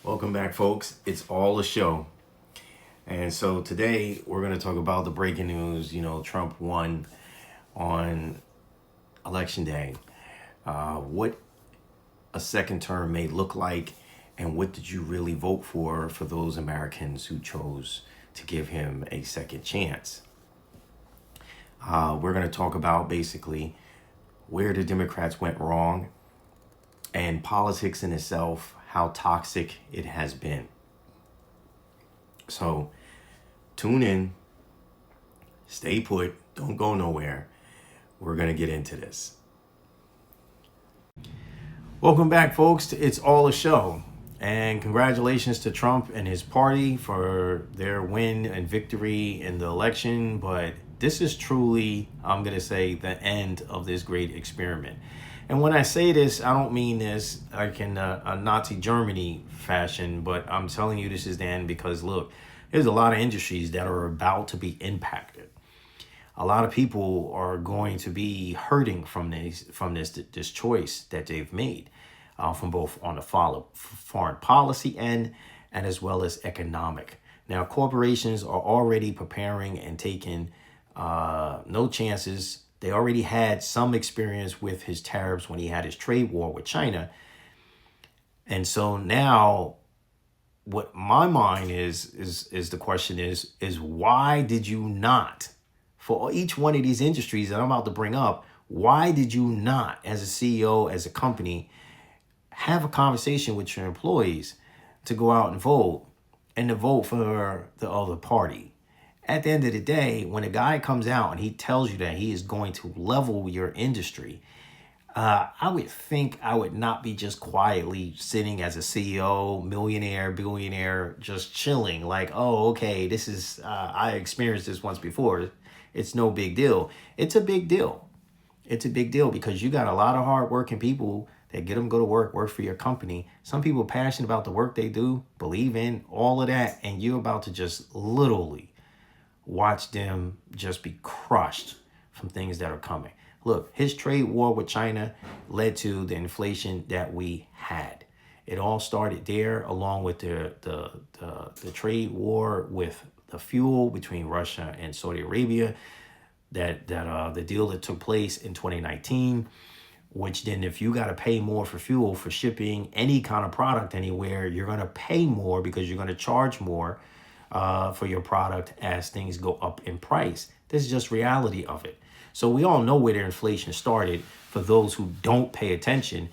Welcome back, folks. It's all a show. And so today we're going to talk about the breaking news. Trump won on election day. What a second term may look like, and what did you really vote for those Americans who chose to give him a second chance? We're going to talk about basically where the Democrats went wrong and politics in itself, how toxic it has been. So tune in, stay put, don't go nowhere. We're going to get into this. Welcome back, folks, to It's All a Show. And congratulations to Trump and his party for their win and victory in the election. But this is truly, I'm going to say, the end of this great experiment. And when I say this, I don't mean this like in a Nazi Germany fashion, but I'm telling you this is the end because, look, there's a lot of industries that are about to be impacted. A lot of people are going to be hurting from this choice that they've made, from both on the foreign policy end and as well as economic. Now, corporations are already preparing and taking no chances. They already had some experience with his tariffs when he had his trade war with China. And so now what my mind is the question is why did you not, for each one of these industries that I'm about to bring up, why did you not, as a CEO, as a company, have a conversation with your employees to go out and to vote for the other party? At the end of the day, when a guy comes out and he tells you that he is going to level your industry, I would think I would not be just quietly sitting as a CEO, millionaire, billionaire, just chilling like, oh, okay, this is, I experienced this once before. It's no big deal. It's a big deal. It's a big deal because you got a lot of hardworking people that get them to go to work for your company. Some people passionate about the work they do, believe in all of that, and you're about to just literally watch them just be crushed from things that are coming. Look, his trade war with China led to the inflation that we had. It all started there, along with the trade war with the fuel between Russia and Saudi Arabia. The deal that took place in 2019, which then if you got to pay more for fuel for shipping any kind of product anywhere, you're going to pay more because you're going to charge more for your product as things go up in price. This is just reality of it. So we all know where the inflation started. For those who don't pay attention,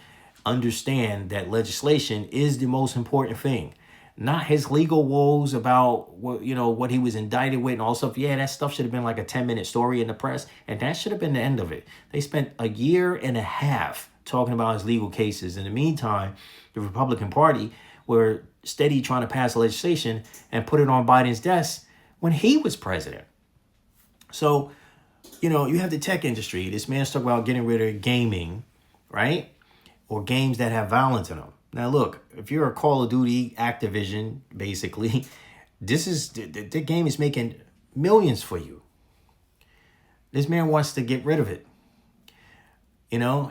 understand that legislation is the most important thing. Not his legal woes about what he was indicted with and all stuff. Yeah, that stuff should have been like a 10-minute story in the press, and that should have been the end of it. They spent a year and a half talking about his legal cases. In the meantime, the Republican Party were steady trying to pass legislation and put it on Biden's desk when he was president. So, you have the tech industry. This man's talking about getting rid of gaming, right? Or games that have violence in them. Now, look, if you're a Call of Duty, Activision, basically, the game is making millions for you. This man wants to get rid of it.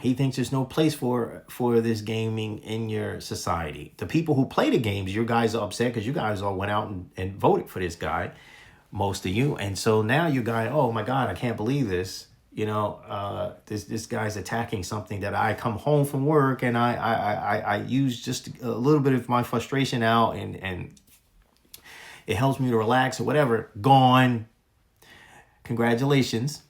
He thinks there's no place for this gaming in your society. The people who play the games, you guys are upset because you guys all went out and voted for this guy, most of you. And so now you guys, oh my God, I can't believe this. This guy's attacking something that I come home from work and I use just a little bit of my frustration out and it helps me to relax or whatever. Gone. Congratulations.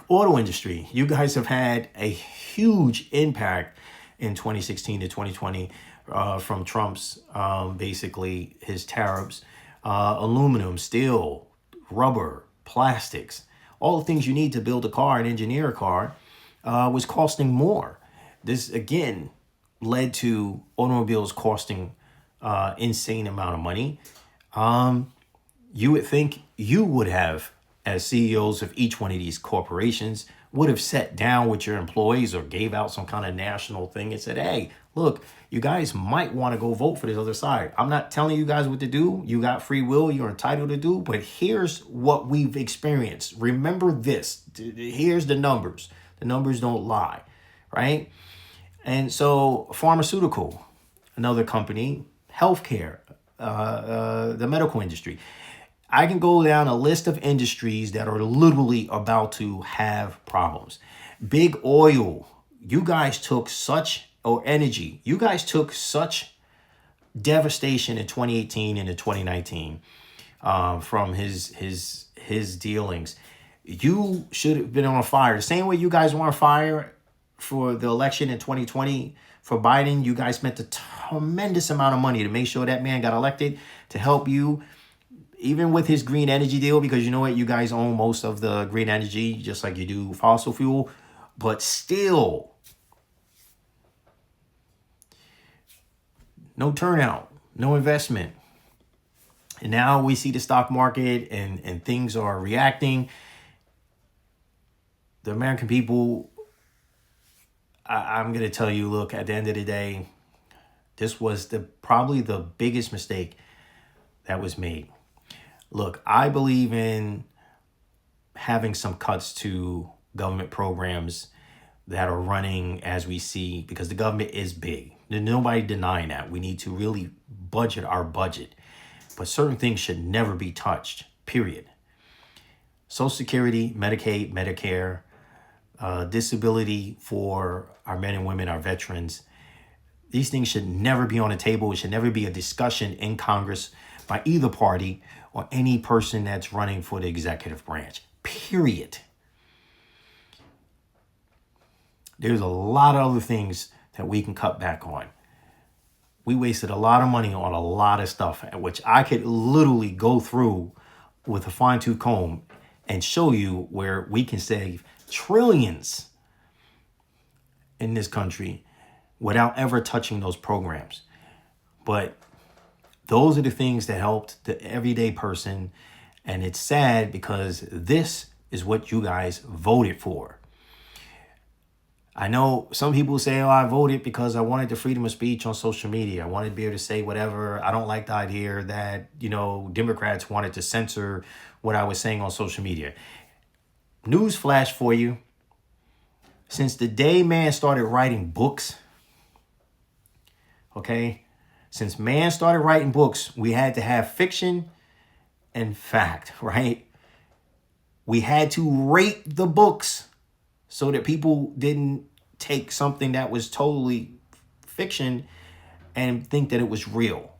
Auto industry. You guys have had a huge impact in 2016 to 2020 from Trump's basically his tariffs, aluminum, steel, rubber, plastics. All the things you need to build a car and engineer a car was costing more. This, again, led to automobiles costing insane amount of money. You would think you would have, as CEOs of each one of these corporations, would have sat down with your employees or gave out some kind of national thing and said, hey, look, you guys might want to go vote for this other side. I'm not telling you guys what to do. You got free will. You're entitled to do. But here's what we've experienced. Remember this. Here's the numbers. The numbers don't lie, right? And so pharmaceutical, another company, healthcare, the medical industry. I can go down a list of industries that are literally about to have problems. Big oil, you guys took such, or energy, you guys took such devastation in 2018 and in 2019 from his dealings. You should have been on fire. The same way you guys were on fire for the election in 2020 for Biden, you guys spent a tremendous amount of money to make sure that man got elected to help you, even with his green energy deal, because you know what? You guys own most of the green energy, just like you do fossil fuel. But still, no turnout, no investment. And now we see the stock market and things are reacting. The American people, I'm going to tell you, look, at the end of the day, this was probably the biggest mistake that was made. Look, I believe in having some cuts to government programs that are running as we see, because the government is big. There's nobody denying that. We need to really budget our budget. But certain things should never be touched, period. Social Security, Medicaid, Medicare, disability for our men and women, our veterans. These things should never be on the table. It should never be a discussion in Congress by either party or any person that's running for the executive branch, period. There's a lot of other things that we can cut back on. We wasted a lot of money on a lot of stuff, which I could literally go through with a fine-tooth comb and show you where we can save trillions in this country without ever touching those programs. But those are the things that helped the everyday person. And it's sad because this is what you guys voted for. I know some people say, oh, I voted because I wanted the freedom of speech on social media. I wanted to be able to say whatever. I don't like the idea that, Democrats wanted to censor what I was saying on social media. News flash for you. Since the day man started writing books, okay? Since man started writing books, we had to have fiction and fact, right? We had to rate the books so that people didn't take something that was totally fiction and think that it was real.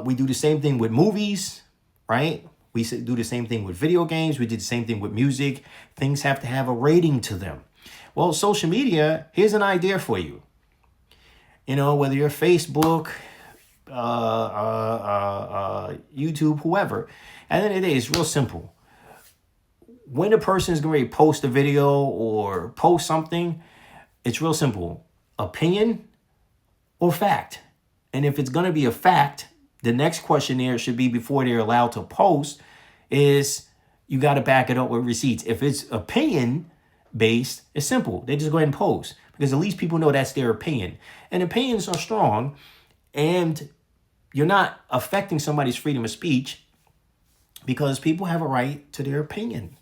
We do the same thing with movies, right? We do the same thing with video games. We did the same thing with music. Things have to have a rating to them. Well, social media, here's an idea for you. Whether you're Facebook, YouTube, whoever, at the end of the day, it's real simple. When a person is going to post a video or post something, it's real simple. Opinion or fact. And if it's going to be a fact, the next question there should be, before they're allowed to post, is you got to back it up with receipts. If it's opinion based, it's simple. They just go ahead and post, because at least people know that's their opinion. And opinions are strong, and you're not affecting somebody's freedom of speech, because people have a right to their opinion.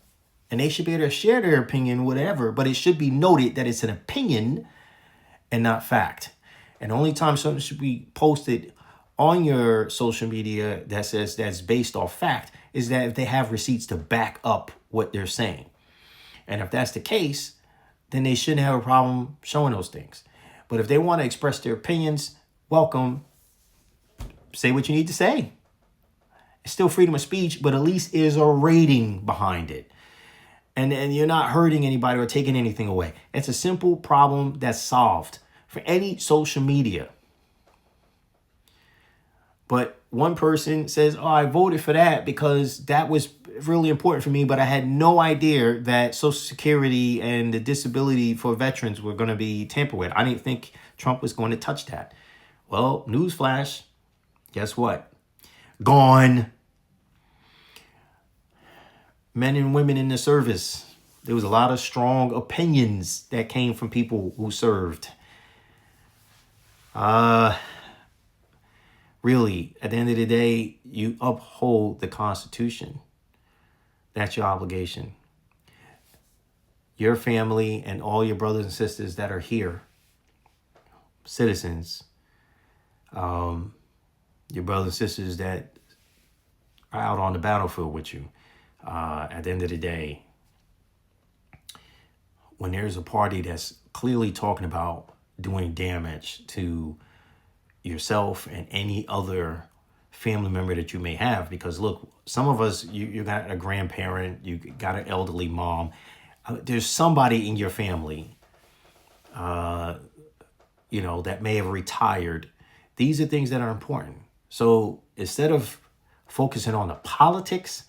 And they should be able to share their opinion, whatever, but it should be noted that it's an opinion and not fact. And the only time something should be posted on your social media that says that's based off fact is that if they have receipts to back up what they're saying. And if that's the case, then they shouldn't have a problem showing those things. But if they want to express their opinions, welcome. Say what you need to say. It's still freedom of speech, but at least there's a rating behind it. And you're not hurting anybody or taking anything away. It's a simple problem that's solved for any social media. But one person says, oh, I voted for that because that was really important for me, but I had no idea that Social Security and the disability for veterans were going to be tampered with. I didn't think Trump was going to touch that. Well, newsflash, guess what? Gone. Men and women in the service. There was a lot of strong opinions that came from people who served. Really, at the end of the day, you uphold the Constitution. That's your obligation. Your family and all your brothers and sisters that are here, citizens, your brothers and sisters that are out on the battlefield with you. At the end of the day, when there's a party that's clearly talking about doing damage to yourself and any other family member that you may have, because look, some of us, you got a grandparent, you got an elderly mom, there's somebody in your family, that may have retired. These are things that are important. So instead of focusing on the politics,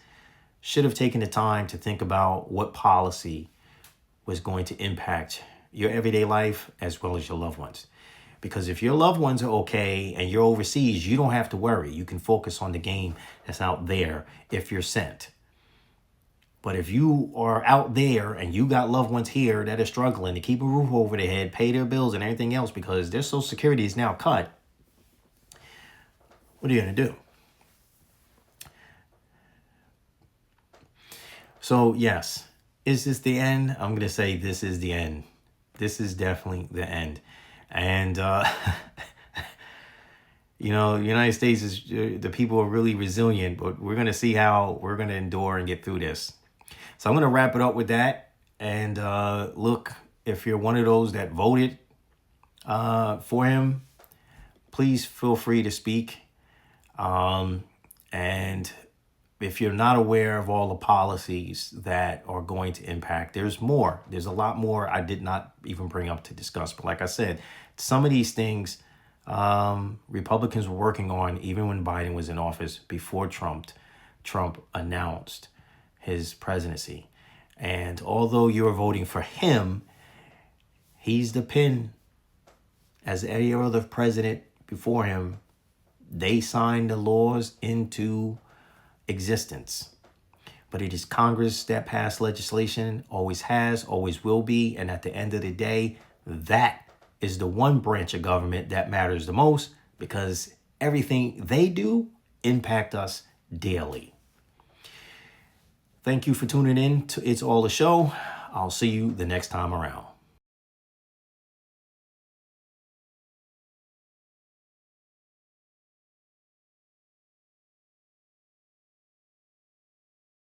should have taken the time to think about what policy was going to impact your everyday life as well as your loved ones. Because if your loved ones are okay and you're overseas, you don't have to worry. You can focus on the game that's out there if you're sent. But if you are out there and you got loved ones here that are struggling to keep a roof over their head, pay their bills and everything else because their Social Security is now cut, what are you going to do? So yes, is this the end? I'm going to say this is the end. This is definitely the end. And, the United States is, the people are really resilient, but we're going to see how we're going to endure and get through this. So I'm going to wrap it up with that. And look, if you're one of those that voted for him, please feel free to speak. And if you're not aware of all the policies that are going to impact, there's more. There's a lot more I did not even bring up to discuss. But like I said, some of these things Republicans were working on even when Biden was in office before Trump announced his presidency. And although you're voting for him, he's the pin. As any other president before him, they signed the laws into existence. But it is Congress that passed legislation, always has, always will be. And at the end of the day, that is the one branch of government that matters the most because everything they do impact us daily. Thank you for tuning in to It's All a Show. I'll see you the next time around.